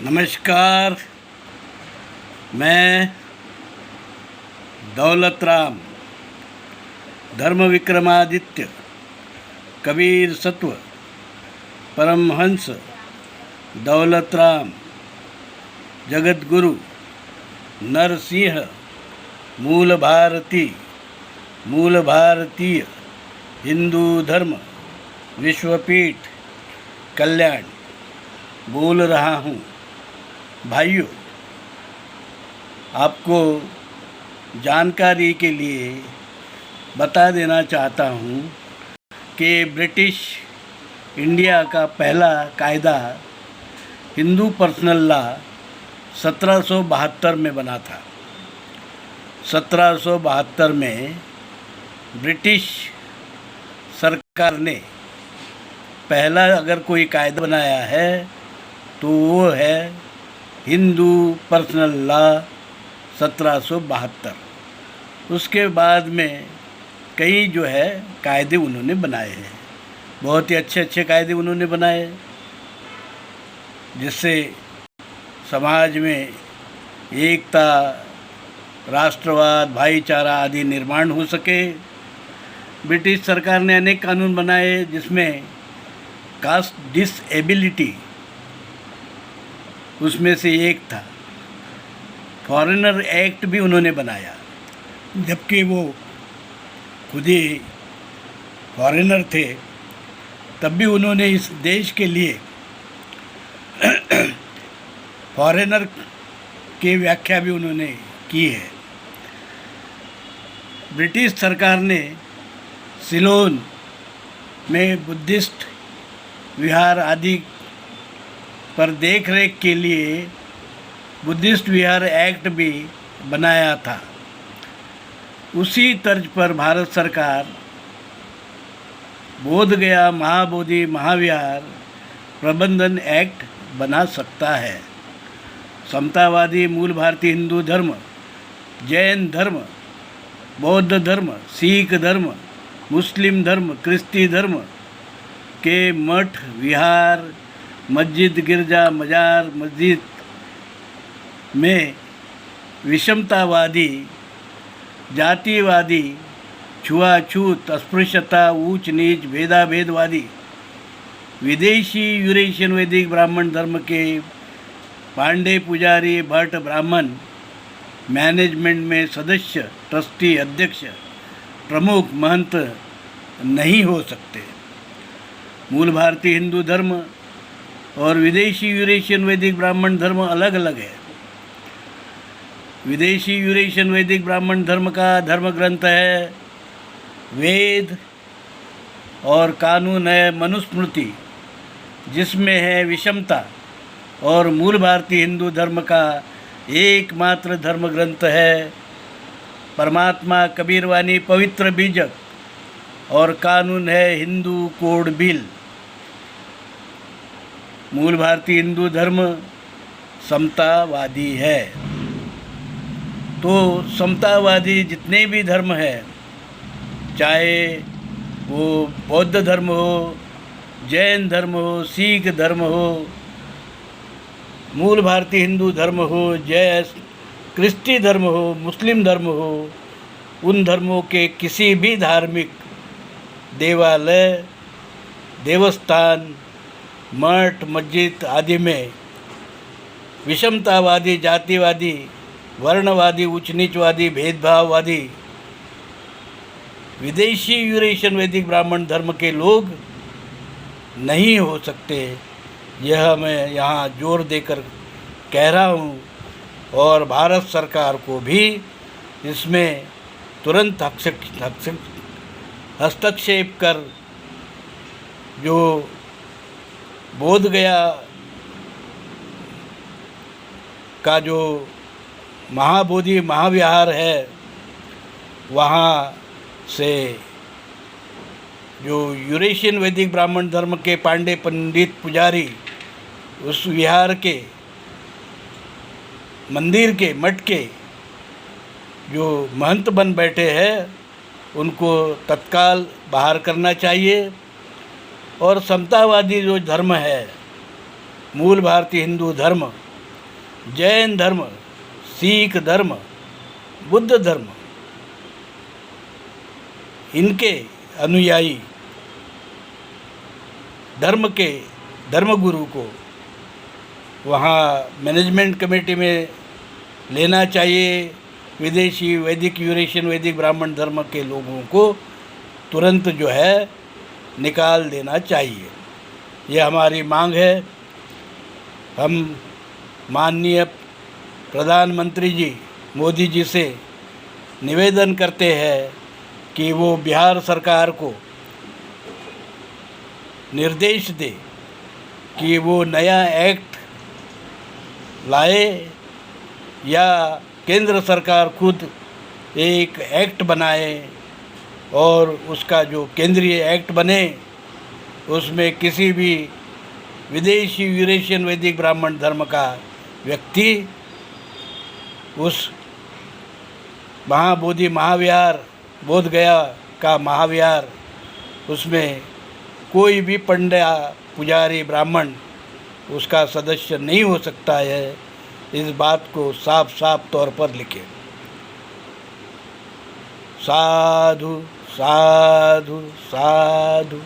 नमस्कार। मैं दौलत राम धर्म विक्रमादित्य कबीर सत्व परमहंस दौलत राम जगत गुरु नरसिंह मूल भारतीय हिंदू धर्म विश्वपीठ कल्याण बोल रहा हूँ। भाइयों, आपको जानकारी के लिए बता देना चाहता हूँ कि ब्रिटिश इंडिया का पहला कायदा हिंदू पर्सनल लॉ 1772 में बना था। 1772 में ब्रिटिश सरकार ने पहला अगर कोई कायदा बनाया है तो वो है हिंदू पर्सनल लॉ 1772। उसके बाद में कई जो है कायदे उन्होंने बनाए हैं। बहुत ही अच्छे अच्छे कायदे उन्होंने बनाए जिससे समाज में एकता, राष्ट्रवाद, भाईचारा आदि निर्माण हो सके। ब्रिटिश सरकार ने अनेक कानून बनाए जिसमें कास्ट डिसेबिलिटी उसमें से एक था। फॉरेनर एक्ट भी उन्होंने बनाया, जबकि वो खुद ही फॉरेनर थे, तब भी उन्होंने इस देश के लिए फॉरेनर की व्याख्या भी उन्होंने की है। ब्रिटिश सरकार ने सिलोन में बुद्धिस्ट विहार आदि पर देख रेख के लिए बुद्धिस्ट विहार एक्ट भी बनाया था। उसी तर्ज पर भारत सरकार बोधगया महाबोधि महाविहार प्रबंधन एक्ट बना सकता है। समतावादी मूल भारतीय हिंदू धर्म, जैन धर्म, बौद्ध धर्म, सिख धर्म, मुस्लिम धर्म, क्रिस्ती धर्म के मठ, विहार, मस्जिद, गिरजा, मजार मस्जिद में विषमतावादी, जातिवादी, छुआछूत, अस्पृश्यता, ऊंच नीच, भेदाभेदवादी, विदेशी यूरेशियन वैदिक ब्राह्मण धर्म के पांडे, पुजारी, भट्ट, ब्राह्मण मैनेजमेंट में सदस्य, ट्रस्टी, अध्यक्ष, प्रमुख, महंत नहीं हो सकते। मूल भारतीय हिंदू धर्म और विदेशी यूरेशियन वैदिक ब्राह्मण धर्म अलग अलग है। विदेशी यूरेशियन वैदिक ब्राह्मण धर्म का धर्म ग्रंथ है वेद और कानून है मनुस्मृति, जिसमें है विषमता। और मूल भारतीय हिंदू धर्म का एकमात्र धर्म ग्रंथ है परमात्मा कबीरवाणी पवित्र बीजक, और कानून है हिंदू कोड बिल। मूल भारतीय हिंदू धर्म समतावादी है। तो समतावादी जितने भी धर्म हैं, चाहे वो बौद्ध धर्म हो, जैन धर्म हो, सिख धर्म हो, मूल भारतीय हिंदू धर्म हो, क्रिस्ती धर्म हो, मुस्लिम धर्म हो, उन धर्मों के किसी भी धार्मिक देवालय, देवस्थान, मठ, मस्जिद आदि में विषमतावादी, जातिवादी, वर्णवादी, ऊंच नीचवादी, भेदभाववादी, विदेशी यूरेशियन वैदिक ब्राह्मण धर्म के लोग नहीं हो सकते। यह मैं यहाँ जोर देकर कह रहा हूँ, और भारत सरकार को भी इसमें तुरंत हस्तक्षेप कर जो बोधगया का जो महाबोधि महाविहार है, वहाँ से जो यूरेशियन वैदिक ब्राह्मण धर्म के पांडे, पंडित, पुजारी उस विहार के मंदिर के मठ के जो महंत बन बैठे हैं, उनको तत्काल बाहर करना चाहिए। और समतावादी जो धर्म है, मूल भारतीय हिंदू धर्म, जैन धर्म, सिख धर्म, बुद्ध धर्म, इनके अनुयायी धर्म के धर्मगुरु को वहाँ मैनेजमेंट कमेटी में लेना चाहिए। विदेशी वैदिक यूरेशियन वैदिक ब्राह्मण धर्म के लोगों को तुरंत जो है निकाल देना चाहिए। ये हमारी मांग है। हम माननीय प्रधानमंत्री जी मोदी जी से निवेदन करते हैं कि वो बिहार सरकार को निर्देश दे कि वो नया एक्ट लाए या केंद्र सरकार खुद एक एक्ट बनाए और उसका जो केंद्रीय एक्ट बने उसमें किसी भी विदेशी यूरेशियन वैदिक ब्राह्मण धर्म का व्यक्ति उस महाबोधि महाविहार बोध गया का महाविहार उसमें कोई भी पंडा पुजारी ब्राह्मण उसका सदस्य नहीं हो सकता है। इस बात को साफ साफ तौर पर लिखें। साधु साधु साधु।